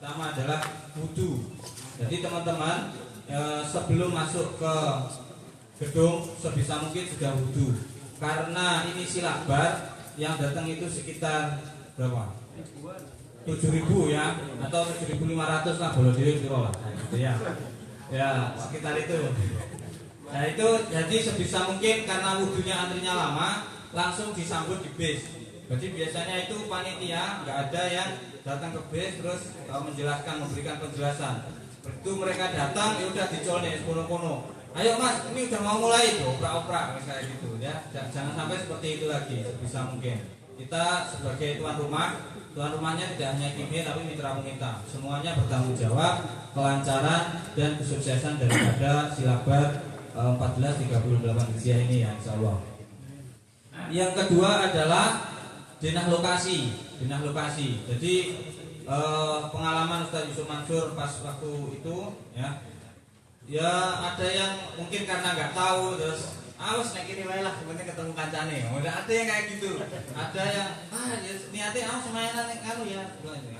pertama adalah wudu. Jadi teman-teman sebelum masuk ke gedung sebisa mungkin sudah wudu. Karena ini silakbar yang datang itu sekitar berapa? 7.000 ya, atau 7.500 lah boleh lah, gitu ya. Ya sekitar itu. Nah itu jadi sebisa mungkin karena wudunya antrinya lama, langsung disambut di bis. Jadi biasanya itu panitia nggak ada yang datang ke bis terus menjelaskan, memberikan penjelasan. Begitu mereka datang, ya udah dicolnya kono-kono. Ayo mas, ini udah mau mulai tuh, oprak-oprak kayak gitu ya. Jangan sampai seperti itu lagi, sebisa mungkin. Kita sebagai tuan rumahnya tidak hanya kimi tapi mitra pemerintah. Semuanya bertanggung jawab kelancaran dan kesuksesan daripada silakbar 1438 Hijriah ini ya, insya Allah. Yang kedua adalah denah lokasi. Jadi pengalaman Ustaz Yusuf Mansur pas waktu itu ya ada yang mungkin karena nggak tahu terus awas nek kiri wae lah sebenarnya ketemu kancane. Ada yang kayak gitu. Ada yang ya niate semuanya kanu ya.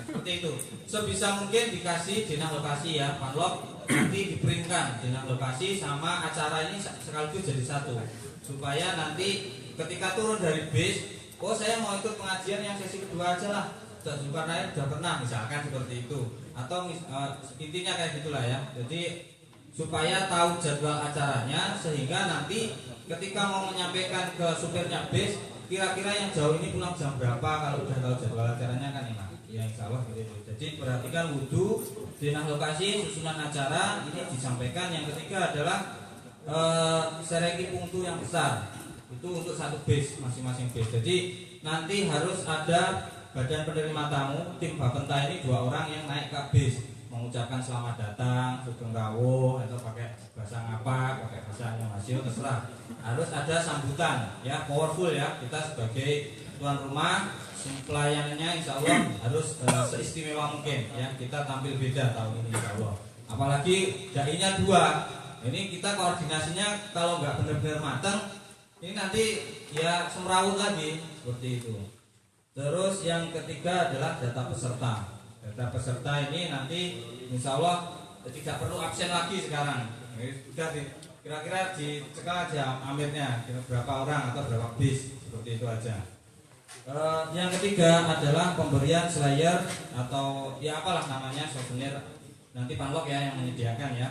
Seperti itu. Sebisa mungkin dikasih denah lokasi ya, panlok nanti diperingkan denah lokasi sama acara ini sekaligus jadi satu. Supaya nanti ketika turun dari bis, oh saya mau ikut pengajian yang sesi kedua aja lah. Zulkarnain sudah pernah misalkan seperti itu. Atau intinya kayak gitulah ya. Jadi supaya tahu jadwal acaranya sehingga nanti ketika mau menyampaikan ke supirnya bis kira-kira yang jauh ini pulang jam berapa, kalau udah tahu jadwal acaranya kan enak ya, insya Allah gitu. Jadi perhatikan wudu, denah lokasi, susunan acara ini disampaikan. Yang ketiga adalah sereki punktu yang besar itu untuk satu bis, masing-masing bis. Jadi nanti harus ada badan penerima tamu, tim Bapenta ini 2 orang yang naik ke bis mengucapkan selamat datang, sugeng rawuh, atau pakai bahasa ngapak, pakai bahasa Masio, terserah. Harus ada sambutan, ya powerful ya. Kita sebagai tuan rumah, pelayanannya insya Allah harus seistimewa mungkin ya. Kita tampil beda tahun ini insya Allah. Apalagi dai-nya 2. Ini kita koordinasinya kalau nggak benar-benar matang, ini nanti ya semrawut lagi seperti itu. Terus yang ketiga adalah data peserta. Data peserta ini nanti insya Allah tidak perlu absen lagi sekarang. Sudah kira-kira dicekal aja amirnya, berapa orang atau berapa bis, seperti itu aja. Yang ketiga adalah pemberian slayer atau ya apalah namanya, souvenir. Nanti Panlok ya yang menyediakan ya.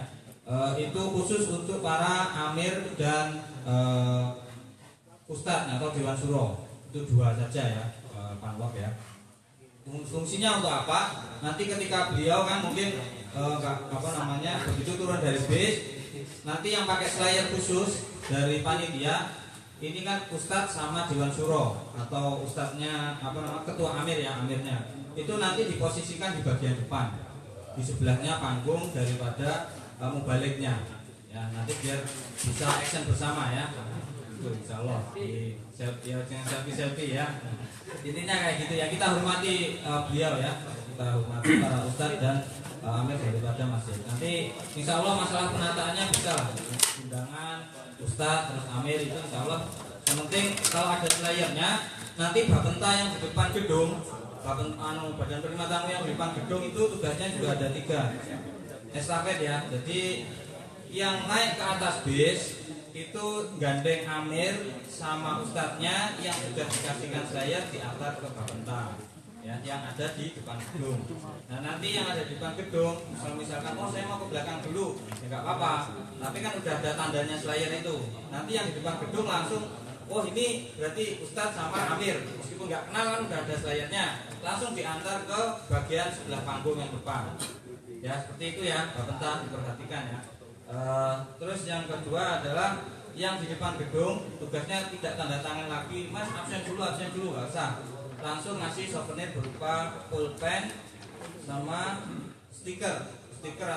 Itu khusus untuk para amir dan ustadz atau dewan suro. Itu 2 saja ya, Panlok ya. Fungsinya untuk apa? Nanti ketika beliau kan mungkin begitu turun dari bis, nanti yang pakai slayer khusus dari panitia ini kan ustadz sama dewan suro atau ustadznya ketua amir ya, amirnya itu nanti diposisikan di bagian depan, di sebelahnya panggung daripada mubaliknya ya, nanti biar bisa action bersama ya. Itu insya Allah di selfie ya. Intinya kayak gitu ya, kita hormati beliau ya, kita hormati para ustadz dan amir daripada masjid. Nanti insya Allah masalah penataannya bisa lah, undangan ustadz terus amir itu insya Allah. Yang penting kalau ada slayernya, nanti Bapenta yang di depan gedung, badan penerima tamu yang di depan gedung itu tugasnya juga ada 3 estafet ya. Jadi yang naik ke atas bis itu gandeng amir sama ustadznya yang sudah dikasihkan slayer diantar ke Bapenta ya, yang ada di depan gedung. Nah nanti yang ada di depan gedung misalkan saya mau ke belakang dulu ya nggak apa-apa, tapi kan udah ada tandanya slayer itu. Nanti yang di depan gedung langsung ini berarti ustadz sama amir, meskipun nggak kenal kan udah ada slayernya, langsung diantar ke bagian sebelah panggung yang depan ya. Seperti itu ya Bapenta, diperhatikan ya. Terus yang kedua adalah yang di depan gedung tugasnya tidak tanda tangan lagi, mas absen dulu nggak usah, langsung ngasih souvenir berupa pulpen sama stiker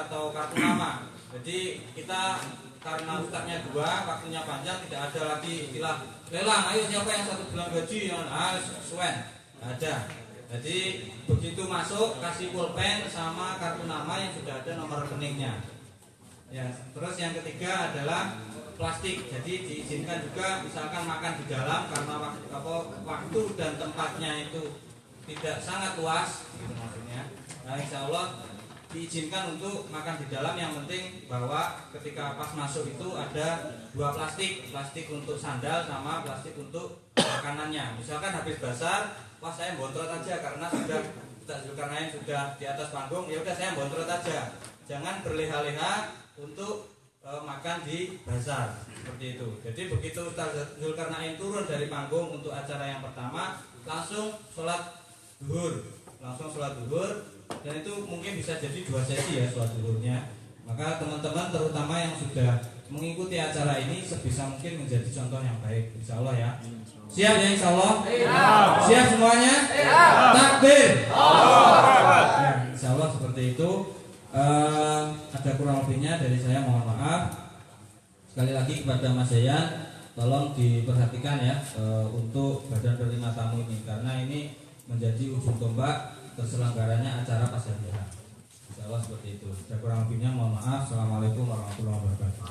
atau kartu nama. Jadi kita karena ustadznya 2, waktunya panjang, tidak ada lagi istilah lelang, ayo siapa yang 1 bulan gaji suen, ada. Jadi begitu masuk kasih pulpen sama kartu nama yang sudah ada nomor rekeningnya. Ya, terus yang ketiga adalah plastik. Jadi diizinkan juga misalkan makan di dalam karena waktu dan tempatnya itu tidak sangat luas gitu. hadirnya. Nah, insya Allah diizinkan untuk makan di dalam, yang penting bahwa ketika pas masuk itu ada 2 plastik untuk sandal sama plastik untuk makanannya. Misalkan habis basar, wah saya bontrot aja karena sudah Ustaz Zulkarnain sudah di atas panggung, ya udah saya bontrot aja. Jangan berleha-leha untuk makan di bazar seperti itu. Jadi begitu Ustaz Zulkarnain turun dari panggung untuk acara yang pertama, langsung sholat duhur, dan itu mungkin bisa jadi 2 sesi ya sholat duhurnya. Maka teman-teman terutama yang sudah mengikuti acara ini sebisa mungkin menjadi contoh yang baik, insya Allah ya. Siap ya insya Allah? Siap semuanya? Takbir! Ya, insya Allah seperti itu. Ada kurang lebihnya dari saya, mohon maaf. Sekali lagi kepada Mas Yayan, tolong diperhatikan ya untuk badan penerima tamu ini, karena ini menjadi ujung tombak terselenggaranya acara pasca Pasca. Insya Allah seperti itu. Ada kurang lebihnya mohon maaf. Assalamualaikum warahmatullahi wabarakatuh.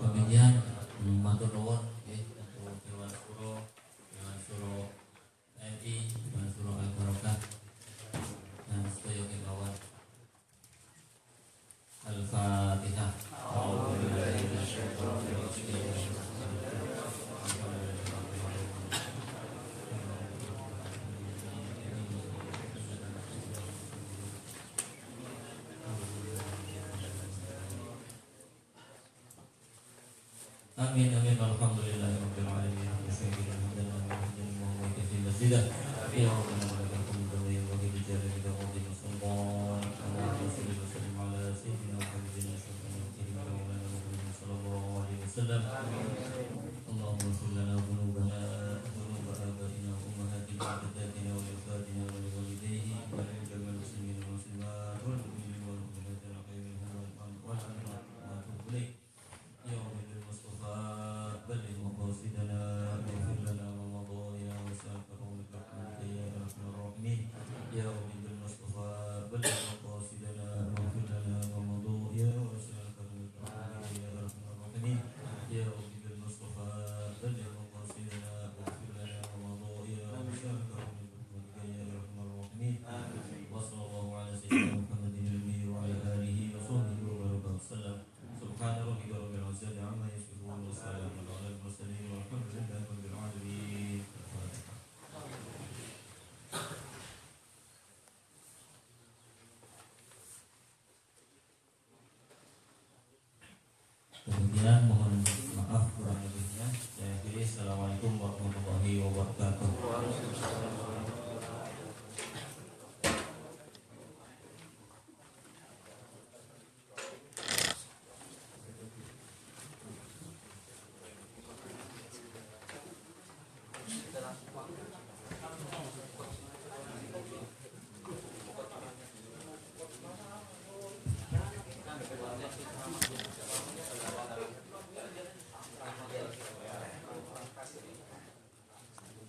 Demikian matur nuwun untuk Dewan Suro MI, Dewan Suro Al Barokah dan sedaya kemawon. Al-Fatihah. Amin amin alhamdulillahirabbil alamin. Kemudian mohon maaf kurang lebihnya. Saya akhiri. Assalamualaikum warahmatullahi wabarakatuh.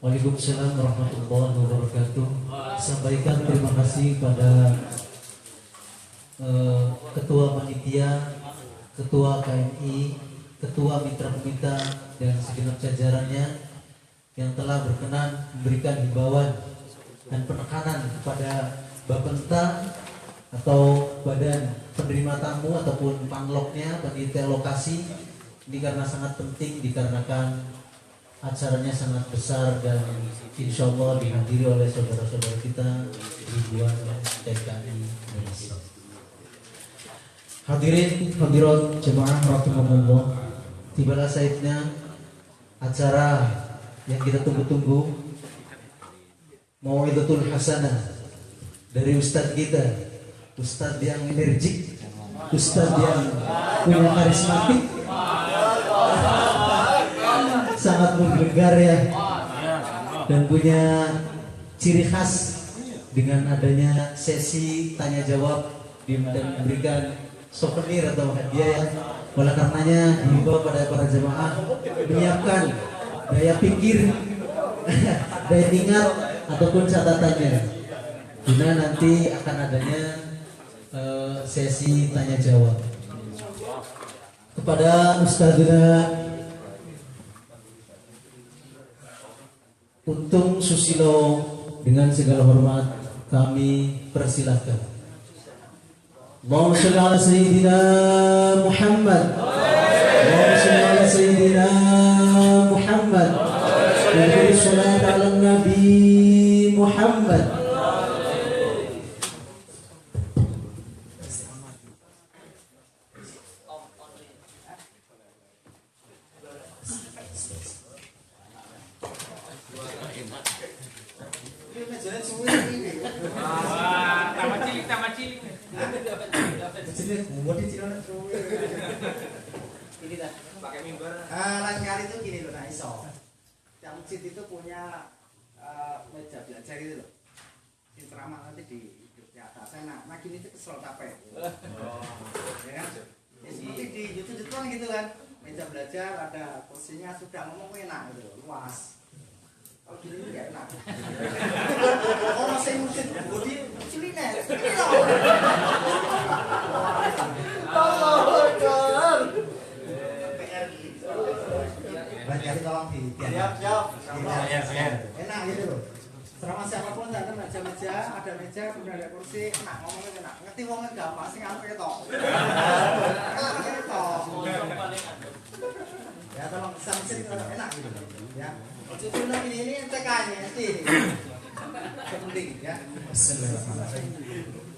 Waalaikumsalam warahmatullahi wabarakatuh. Sampaikan terima kasih pada Ketua Panitia, Ketua KMI, Ketua Mitra Pemita dan segenap jajarannya yang telah berkenan memberikan himbauan dan penekanan kepada Bapenta atau badan penerima tamu ataupun panloknya, panitia lokasi. Ini karena sangat penting dikarenakan acaranya sangat besar dan insya Allah dihadiri oleh saudara-saudara kita ribuan TKI Indonesia. Hadirin hadirat jemaah rahimakumullah, tibalah saatnya acara yang kita tunggu-tunggu, Mau'izatul Hasanah dari Ustadz kita, Ustadz yang energik, Ustadz yang punya karismatik, sangat menggelegar ya, dan punya ciri khas dengan adanya sesi tanya jawab dan memberikan souvenir atau hadiah. Oleh karenanya himbau pada para jemaah menyiapkan daya pikir, daya ingat ataupun catatannya, guna nanti akan adanya sesi tanya jawab. Kepada Ustadzuna Untung Susilo dengan segala hormat kami persilahkan. Allahumma sholli ala sayyidina Muhammad. Allahumma sholli ala sayyidina Muhammad. Wa sholli ala Nabi Muhammad. Lain kali itu gini loh, nah iso. Yang masjid itu punya meja belajar itu loh. Yang ceramah nanti di atasnya. Nah gini itu kesel capek. Ya kan? Ya, seperti di YouTube kan gitu kan. Meja belajar ada kursinya, sudah ngomong enak gitu, luas. Kalau gini itu gak enak. Orang saya musik bodi cilinnya. Jadi tolong di siap. Enak gitu loh. Selama siapapun ada meja, kemudian ada kursi, enak ngomongnya enak. Ngerti ngomongnya gampang sih ngantuk ketok. Ya tolong sambil enak gitu ya. Itu ini TK-nya nanti. Penting ya.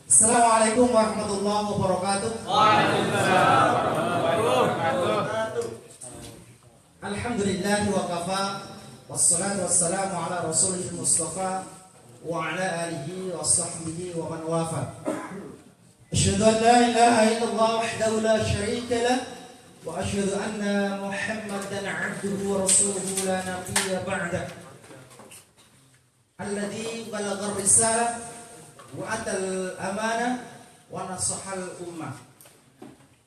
Assalamualaikum warahmatullahi wabarakatuh. Waalaikumsalam warahmatullahi wabarakatuh. Alhamdulillah wa kafa. Wassalatu wassalamu ala rasulil mustafa wa ala alihi wa sahbihi wa man wafa. Asyhadu an la ilaha illallah wahdahu la syarika lah wa asyhadu anna Muhammadan 'abduhu wa rasuluhu la nabiyya ba'dah. Alladzi balagha ar-risalah wa atal amanah wa nasahal ummah.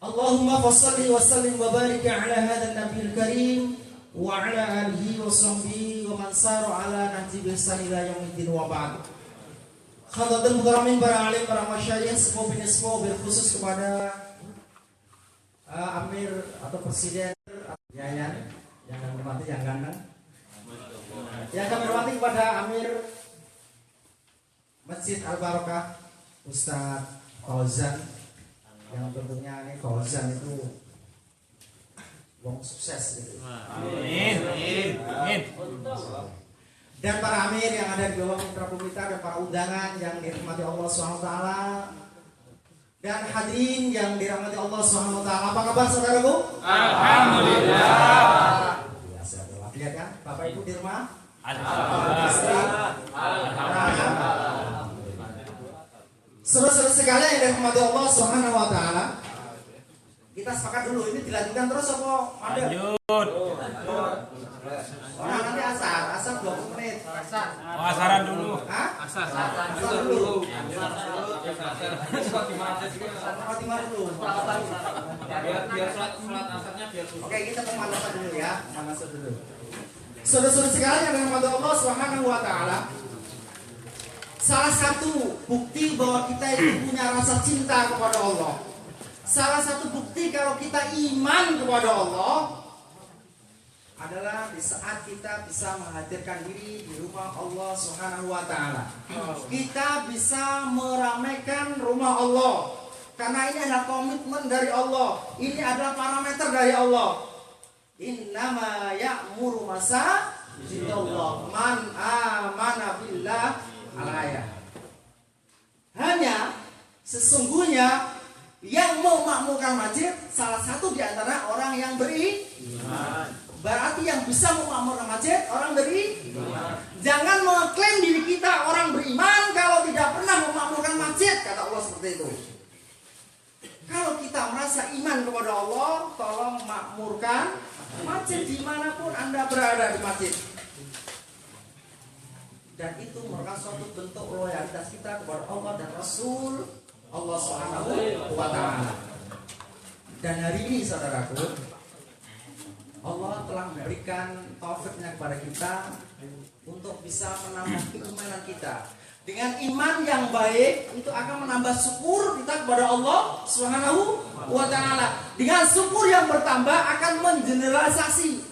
Allahumma fassalli wa sallim wa barik ala hadzal nabiyil karim wa ala alihi wa sahbihi wa man sara ala nahji bi ihsan ila yaumil wa ba'd. Khadatul mukarramin para alim, para masyayikh, sepuh bin sepuh, berkhusus kepada Amir atau Presiden Yayan yang kami hormati, yang ganteng. Yang kami hormati kepada Amir Masjid Al-Barakah Ustadz Fauzan, yang tentunya ini Fauzan itu wong sukses gitu. Amin. Dan para amir yang ada di bawah mitra pemita dan para undangan yang dirahmati Allah SWT, dan hadirin yang dirahmati Allah SWT. Apa kabar saudaraku? Alhamdulillah. Biasa walafiat kan? Bapak Ibu di rumah? Alhamdulillah. Seru-seru sekali yang dirahmati Allah SWT. Kita sepakat dulu, ini dilanjutkan terus apa ada? Lanjut. Orang nanti asar 20 menit. Asaran dulu. Hah? Asar dulu. Fatimah dulu. Biar sholat asarnya biar susah. Oke, kita pemanasan dulu ya, pemanasan dulu. Saudara-saudara sekalian yang dirahmati Allah Subhanahu wa taala. Salah satu bukti bahwa kita itu punya rasa cinta kepada Allah. Salah satu bukti kalau kita iman kepada Allah adalah di saat kita bisa menghadirkan diri di rumah Allah Subhanahu wa taala. Kita bisa meramaikan rumah Allah. Karena ini adalah komitmen dari Allah. Ini adalah parameter dari Allah. Innama ya'muru masajidallah man amana billah al-ayah. Hanya sesungguhnya yang mau makmurkan masjid salah satu di antara orang yang beriman. Berarti yang bisa memakmurkan masjid orang beriman. Jangan mengklaim diri kita orang beriman kalau tidak pernah memakmurkan masjid, kata Allah seperti itu. Kalau kita merasa iman kepada Allah, tolong makmurkan masjid dimanapun Anda berada di masjid. Dan itu merupakan suatu bentuk loyalitas kita kepada Allah dan Rasul Allah Subhanahu wa taala. Dan hari ini saudaraku, Allah telah memberikan taufiknya kepada kita untuk bisa menambah keimanan kita. Dengan iman yang baik itu akan menambah syukur kita kepada Allah Subhanahu wa taala. Dengan syukur yang bertambah akan mengeneralisasi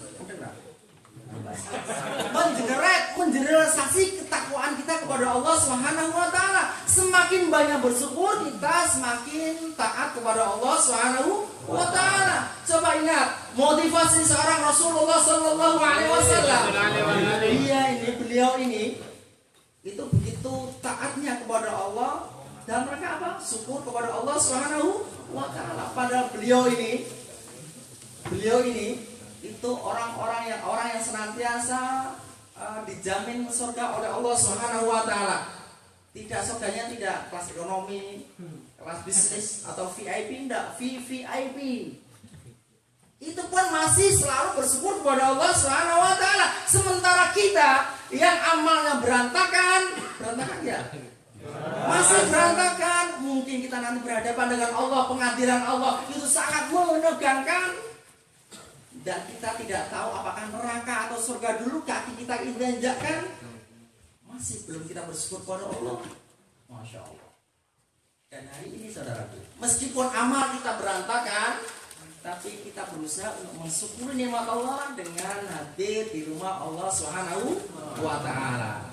ketakwaan ketakwaan kita kepada Allah Subhanahu wa taala. Semakin banyak bersyukur, kita semakin taat kepada Allah Subhanahu wa taala. Coba ingat motivasi seorang Rasulullah sallallahu alaihi wasallam. Beliau ini itu begitu taatnya kepada Allah dan mereka apa? Syukur kepada Allah Subhanahu wa taala. Padahal beliau ini itu orang yang senantiasa dijamin surga oleh Allah Subhanahu wa taala. Tidak surganya tidak kelas ekonomi, kelas bisnis atau VIP, enggak, VVIP. Itu pun masih selalu bersyukur kepada Allah Subhanahu wa taala. Sementara kita yang amalnya berantakan ya. Masih berantakan, mungkin kita nanti berhadapan dengan Allah, pengadilan Allah itu sangat menegangkan. Dan kita tidak tahu apakah neraka atau surga dulu kaki kita injakkan. Masih belum kita bersyukur kepada Allah. Masya Allah. Dan hari ini saudaraku, meskipun amal kita berantakan, tapi kita berusaha untuk mensyukuri nikmat Allah dengan hadir di rumah Allah Subhanahu wa taala.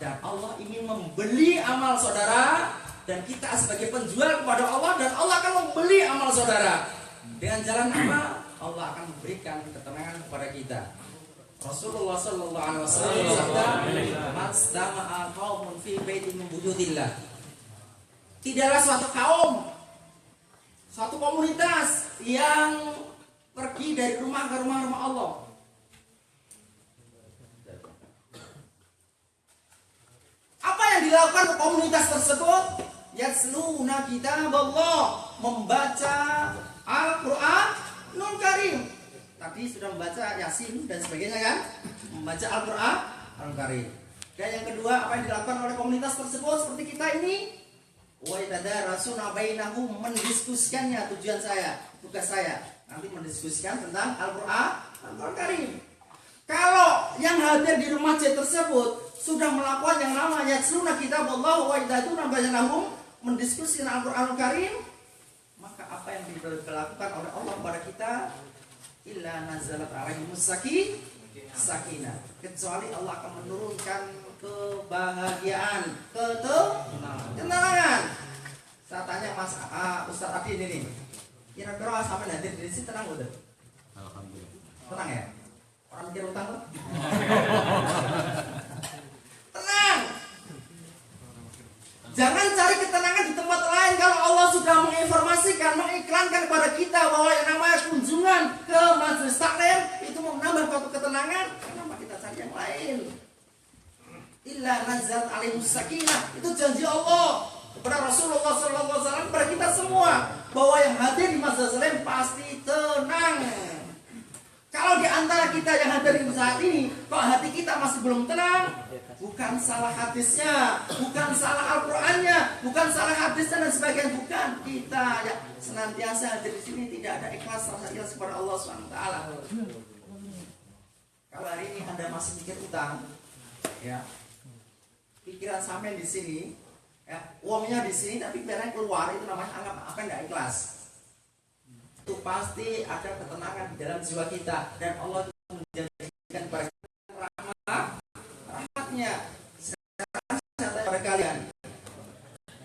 Dan Allah ingin membeli amal saudara, dan kita sebagai penjual kepada Allah, dan Allah akan membeli amal saudara. Dengan jalan apa? Allah akan memberikan ketenangan kepada kita. Rasulullah sallallahu alaihi wasallam bersabda, "Mastama'a qaumun fi baitin min buyutillah." Tidaklah suatu kaum, suatu komunitas yang pergi dari rumah ke rumah Allah. Apa yang dilakukan komunitas tersebut? Yatsluna kitaballah, membaca Al-Qur'an Nun Karim. Tadi sudah membaca Yasin dan sebagainya kan? Membaca Al-Qur'an Nun Karim. Dan yang kedua, apa yang dilakukan oleh komunitas tersebut seperti kita ini? Wa yatadarasuna bainahum, mendiskusikannya. Tujuan saya, tugas saya nanti mendiskusikan tentang Al-Qur'an Nun Karim. Kalau yang hadir di rumah masjid tersebut sudah melakukan yang namanya Yatsluna kitaballah wa yataduna bainahum, mendiskusikan Al-Qur'an Nun Karim, maka apa yang dilakukan oleh Allah kepada kita, illa nazalat alaihimus sakinah, kecuali Allah akan menurunkan kebahagiaan, ketenangan. Saya tanya Mas Ustaz Adi ini, kira-kira sampai hadir di sini tenang betul? Alhamdulillah. Tenang ya? Orang mikir utang tuh? Tenang. Jangan cari ketenangan di tempat lain. Kalau Allah sudah menginformasikan, mengiklankan kepada kita bahwa yang namanya kunjungan ke majelis taklim itu menambah suatu ketenangan, kenapa kita cari yang lain? Illa nazalat alaihimus sakinah, itu janji Allah kepada Rasulullah SAW, kepada kita semua, bahwa yang hadir di majelis taklim pasti tenang. Kalau di antara kita yang hadir saat ini, kok hati kita masih belum tenang, bukan salah hadisnya, bukan salah Al-Qur'annya, bukan salah hadisnya dan sebagainya, bukan. Kita ya senantiasa hadir di sini tidak ada ikhlas, rasa ikhlas kepada Allah SWT. Kalau hari ini Anda masih mikir utang, ya, pikiran sampai di sini, ya, uangnya di sini tapi barang keluar, itu namanya anggap apa enggak ikhlas. Itu pasti ada ketenangan di dalam jiwa kita, dan Allah menjanjikan rahmatnya kepada kalian.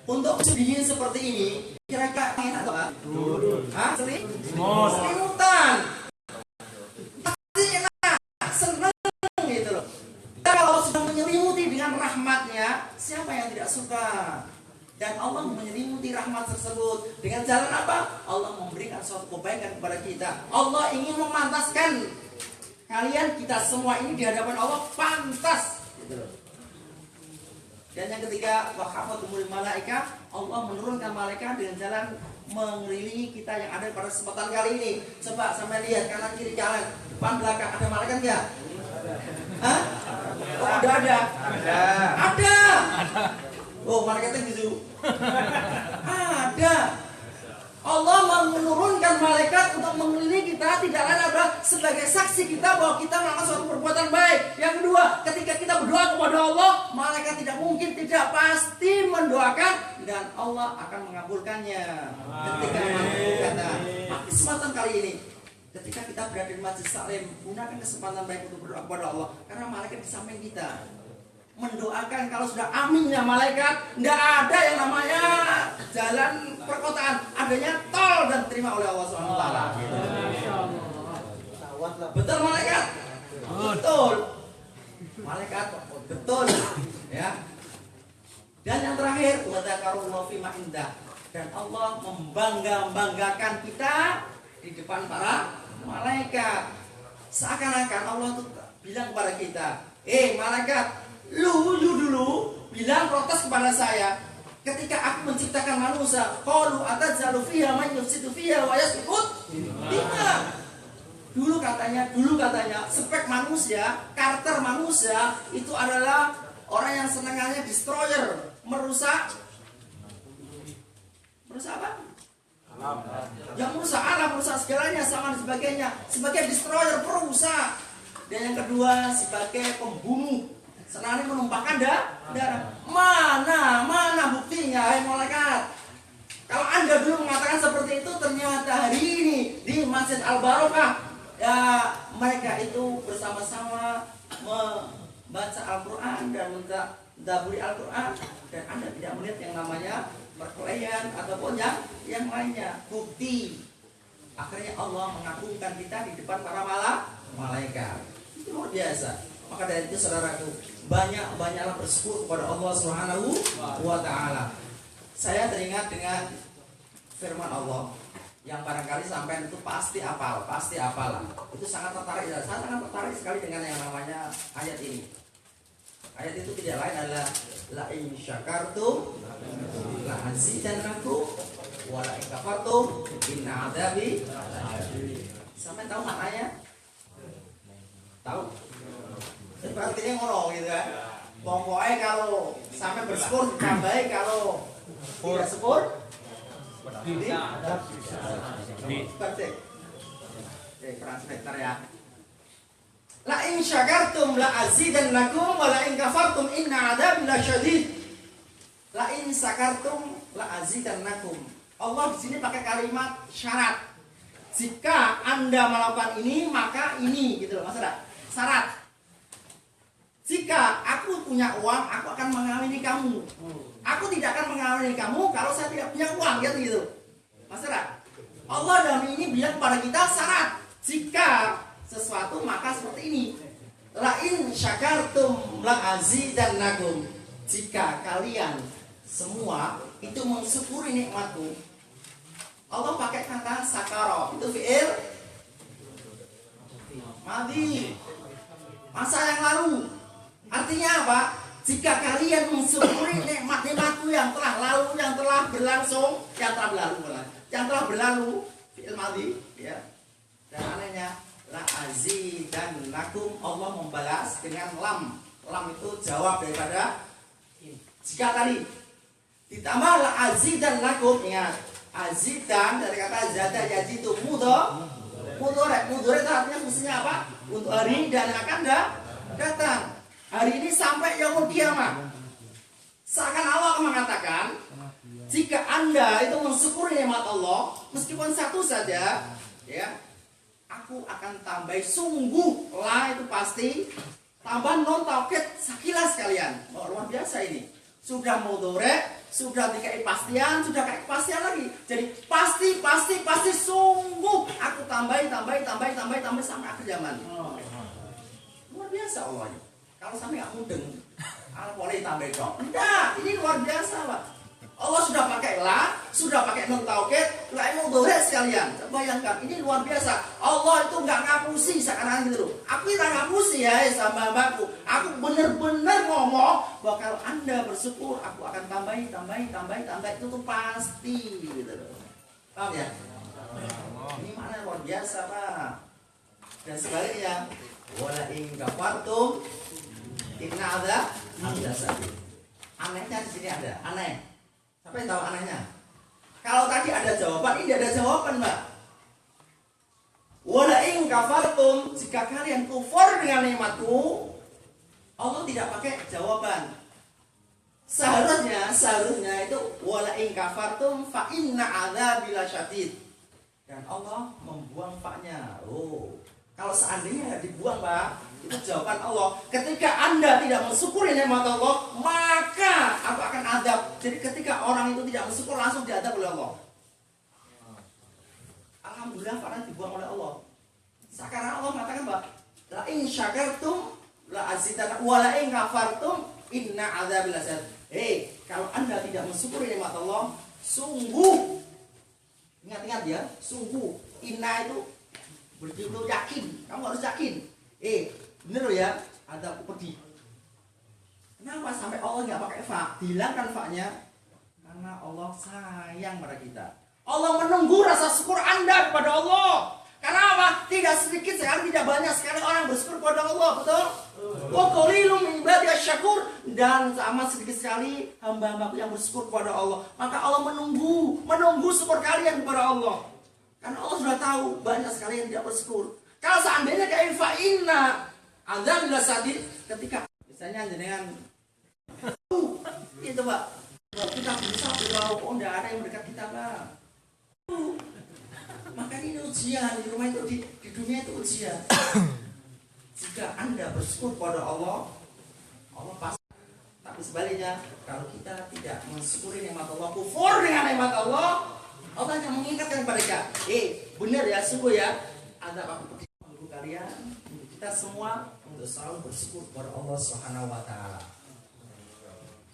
Untuk dingin seperti ini, kira-kira enak apa? Selimutan. Pasti enak, senang gitu loh. Dan kalau sudah menyelimuti dengan rahmatnya, siapa yang tidak suka? Dan Allah menyelimuti rahmat tersebut dengan jalan apa? Allah memberikan suatu kebaikan kepada kita. Allah ingin memantaskan kalian, kita semua ini di hadapan Allah pantas. Gitu. Dan yang ketiga, wahafatumul malaika, Allah menurunkan malaikat dengan jalan mengelilingi kita yang ada pada kesempatan kali ini. Coba sampai lihat kanan kiri jalan, depan belakang, ada malaikat nggak? Hah? Oh, ada. Ada. Oh, malaikatnya gitu. Ada. Allah menurunkan malaikat untuk mengelilingi kita, tidak lain adalah sebagai saksi kita bahwa kita melakukan suatu perbuatan baik. Yang kedua, ketika kita berdoa kepada Allah, malaikat tidak mungkin tidak pasti mendoakan, dan Allah akan mengabulkannya. Ketika kata, kesempatan kali ini, ketika kita berada di majelis taklim, gunakan kesempatan baik untuk berdoa kepada Allah, karena malaikat di samping kita. mendoakan kalau sudah aminnya malaikat, tidak ada yang namanya jalan perkotaan, adanya tol dan terima oleh Allah Subhanahu wa taala. Gitu. Betul malaikat? Betul. Malaikat betul. Ya. Dan yang terakhir, wa dzakarullahu fi ma indah. Dan Allah membanggakan kita di depan para malaikat. Seakan-akan Allah itu bilang kepada kita, malaikat, lu dulu bilang protes kepada saya ketika aku menciptakan manusia. Qalu atadzalu fiha man yufsidu fiha wa yasfikut dima. Dulu katanya spek manusia, karakter manusia itu adalah orang yang senangannya destroyer, merusak apa? Alam. Yang merusak alam, merusak segalanya, sama dan sebagainya. Sebagai destroyer, perusak. Dan yang kedua sebagai pembunuh, senangnya menumpahkan darah. Mana buktinya, hai malaikat? Kalau Anda dulu mengatakan seperti itu, ternyata hari ini di Masjid Al-Barokah, ya mereka itu bersama-sama membaca Al-Quran dan mendaburi Al-Quran, dan Anda tidak melihat yang namanya perkelahian ataupun yang lainnya. Bukti akhirnya Allah mengagungkan kita di depan para malaikat. Itu luar biasa. Maka dari itu saudaraku, banyaklah bersyukur kepada Allah Subhanahu wa taala. Saya teringat dengan firman Allah yang barangkali sampai itu pasti hafal. Itu sangat tertarik. Saya sangat tertarik sekali dengan yang namanya ayat ini. Ayat itu tidak lain adalah la in syakartum la azidannakum wa la in kafartum inna adzabi. Sampai tahu maknanya? Tahu? Sepertinya ngono gitu kan. Pokoknya kalau sampai bersyukur ditambahi, kalau tidak syukur seperti translator ya. La in syakartum la azidannakum wa la in kafartum inna adzabi lasyadid. La in syakartum la azidannakum. Allah di sini pakai kalimat syarat. Jika Anda melakukan ini, maka ini gitu loh, maksudnya syarat. Jika aku punya uang, aku akan mengawini kamu. Aku tidak akan mengawini kamu kalau saya tidak punya uang, gitu. Maksudnya Allah dalam ini bilang kepada kita syarat. Jika sesuatu maka seperti ini. La in syakartum la azidannakum. Jika kalian semua itu mensyukuri nikmatku. Allah pakai kata sakara, itu fi'il madhi, masa yang lalu. Artinya apa? Jika kalian mensyukuri nikmat-nikmatku yang telah lalu, yang telah berlangsung, yang telah berlalu, fi'il madhi, ya. Dan anehnya la azidannakum, Allah membalas dengan lam. Lam itu jawab daripada jika tadi. Ditambah la azidannakum, ingat. Azidan dari kata zada yazidu mudhari itu artinya fungsinya apa? Untuk hari dan akan datang. Hari ini sampai yaumul kiamat. Seakan Allah mengatakan, jika Anda itu mensyukuri nikmat Allah, meskipun satu saja, ya, aku akan tambah sungguh lah, itu pasti. Tambah non taukid sakilas kalian. Oh, luar biasa ini. Sudah mudhari, sudah dikai pastian, sudah kayak kepastian lagi. Jadi pasti sungguh aku tambah sampai akhir zaman. Luar biasa Allah. Kalau sampai nggak mudeng, boleh tambah dong. Enggak, ini luar biasa Pak. Allah sudah pakai la, sudah pakai nun taukid, la mudhari sekalian. Bayangkan, ini luar biasa. Allah itu nggak ngapusi sekarang gitu loh. Aku tidak ngapusi ya sama mbakku. Aku benar-benar ngomong bahwa kalau Anda bersyukur, aku akan tambah itu tuh pasti gitu loh. Paham ya? Ini mana luar biasa Pak. Dan sebaliknya, wala in kafartum inna adzabi. Anehnya di sini ada, aneh. Siapa yang tahu anehnya? Kalau tadi ada jawaban, ini ada jawaban, Mbak. Wala in kafartum, jika kalian kufur dengan nikmatku, Allah tidak pakai jawaban. Seharusnya itu wala in kafartum fa inna adzabi lasyadid. Dan Allah membuang fa-nya. Oh, Kalau seandainya dibuang, Pak, itu jawaban Allah. Ketika Anda tidak mensyukuri nikmat Allah, maka aku akan adab. Jadi ketika orang itu tidak bersyukur, langsung diadab oleh Allah. Alhamdulillah, karena dibuang oleh Allah. Sekarang Allah mengatakan, Pak, la in syakartum la azidannakum wa la in kafartum inna adzabi lasyadid. Kalau Anda tidak mensyukuri nikmat Allah, sungguh, ingat-ingat ya, sungguh, inna itu begitu yakin, kamu harus yakin. Bener loh ya, ada pedih. Kenapa sampai Allah nggak pakai fa? Hilangkan fa-nya, karena Allah sayang pada kita. Allah menunggu rasa syukur Anda kepada Allah. Karena apa? Tidak sedikit sekali, tidak banyak sekali orang bersyukur kepada Allah, betul? Wa qalilun min ibadiyas syakur, dan sama sedikit sekali hamba-hambaku yang bersyukur kepada Allah. Maka Allah menunggu syukur kalian kepada Allah. Karena Allah sudah tahu banyak sekali yang tidak bersyukur. Kalau seandainya kayak fa'inna adzab lasyadid, ketika misalnya dengan itu, Pak, kita berusaha berdoa, oh tidak ada yang mendekat kita, Pak. Maka ini ujian di rumah itu, di dunia itu ujian. Jika Anda bersyukur kepada Allah, Allah pasti. Tapi sebaliknya, kalau kita tidak mensyukuri nikmat Allah, kufur dengan nikmat Allah, Allah akan mengingatkan kepada kita, benar ya, sungguh ya, ada apa untuk kalian, untuk kita semua, untuk selalu bersyukur kepada Allah Subhanahu wa Ta'ala.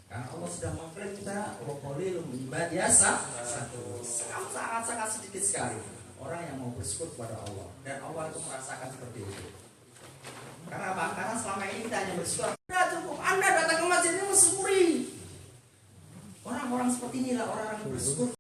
Karena Allah sudah mengklaim kita, wa qalilun min ibadiyas syakur. Sangat sedikit sekali orang yang mau bersyukur kepada Allah, dan Allah itu merasakan seperti itu. Karena apa? Karena selama ini kita hanya bersyukur. Sudah cukup, Anda datang ke masjid ini mensyukuri. Orang-orang seperti inilah orang yang bersyukur.